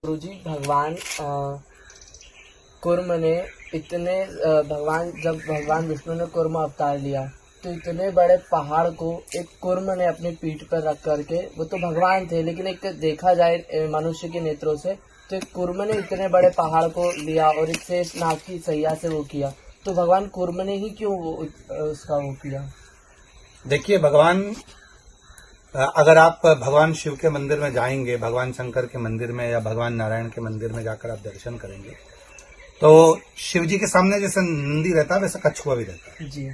गुरुजी भगवान कुर्म ने इतने जब भगवान विष्णु ने कुर्म अवतार लिया तो इतने बड़े पहाड़ को एक कुर्म ने अपनी पीठ पर रख करके, वो तो भगवान थे लेकिन एक देखा जाए मनुष्य के नेत्रों से तो एक कुर्म ने इतने बड़े पहाड़ को लिया और इससे नाग की सैया से वो किया, तो भगवान कुर्म ने ही क्यों उसका वो किया? देखिए, अगर आप भगवान शिव के मंदिर में जाएंगे, भगवान शंकर के मंदिर में या भगवान नारायण के मंदिर में जाकर आप दर्शन करेंगे तो शिव जी के सामने जैसे नंदी रहता है वैसे कछुआ भी रहता है जी।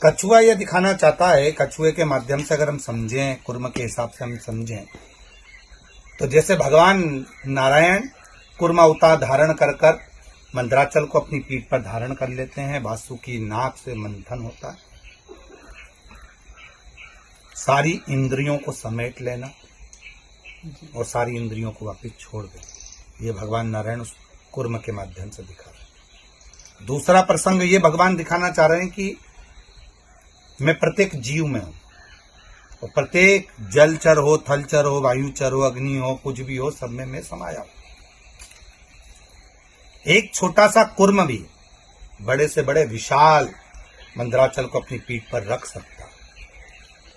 कछुआ यह दिखाना चाहता है, कछुए के माध्यम से अगर हम समझें, कुर्म के हिसाब से हम समझें तो जैसे भगवान नारायण कुर्म अवतार धारण कर मंदराचल को अपनी पीठ पर धारण कर लेते हैं, वासुकी नाग से मंथन होता है, सारी इंद्रियों को समेट लेना और सारी इंद्रियों को वापिस छोड़ देना, ये भगवान नारायण उस कुर्म के माध्यम से दिखा रहे हैं। दूसरा प्रसंग ये भगवान दिखाना चाह रहे हैं कि मैं प्रत्येक जीव में हूं और प्रत्येक जलचर हो, थलचर हो, वायुचर हो, अग्नि हो, कुछ भी हो, सब में मैं समाया हूं। एक छोटा सा कुर्म भी बड़े से बड़े विशाल मंदराचल को अपनी पीठ पर रख सकता।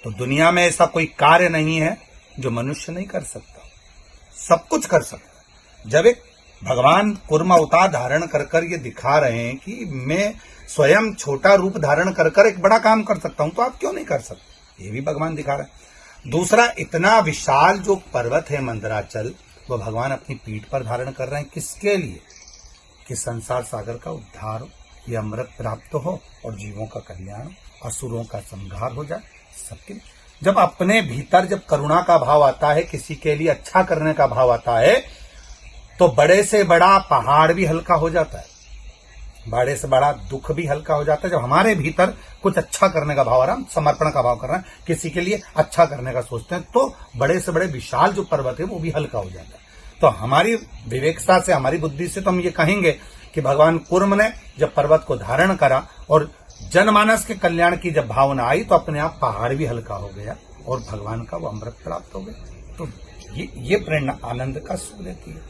तो दुनिया में ऐसा कोई कार्य नहीं है जो मनुष्य नहीं कर सकता, सब कुछ कर सकता। जब एक भगवान कुर्म अवतार धारण कर ये दिखा रहे हैं कि मैं स्वयं छोटा रूप धारण कर एक बड़ा काम कर सकता हूं, तो आप क्यों नहीं कर सकते? ये भी भगवान दिखा रहे हैं। दूसरा, इतना विशाल जो पर्वत है मंदराचल, वो भगवान अपनी पीठ पर धारण कर रहे हैं। किसके लिए? कि संसार सागर का उद्धार हो, ये अमृत प्राप्त हो और जीवों का कल्याण, असुरों का संहार हो जाए सबके। जब अपने भीतर जब करुणा का भाव आता है, किसी के लिए अच्छा करने का भाव आता है, तो बड़े से बड़ा पहाड़ भी हल्का हो जाता है, बड़े से बड़ा दुख भी हल्का हो जाता है। जब हमारे भीतर कुछ अच्छा करने का भाव आ रहा है, समर्पण का भाव कर रहे हैं, किसी के लिए अच्छा करने का सोचते हैं, तो बड़े से बड़े विशाल जो पर्वत है वो भी हल्का हो जाता है। तो हमारी विवेकता से, हमारी बुद्धि से तो हम ये कहेंगे कि भगवान कुर्म ने जब पर्वत को धारण करा और जनमानस के कल्याण की जब भावना आई तो अपने आप पहाड़ भी हल्का हो गया और भगवान का वो अमृत प्राप्त हो गया। तो ये प्रेरणा आनंद का सुख देती है।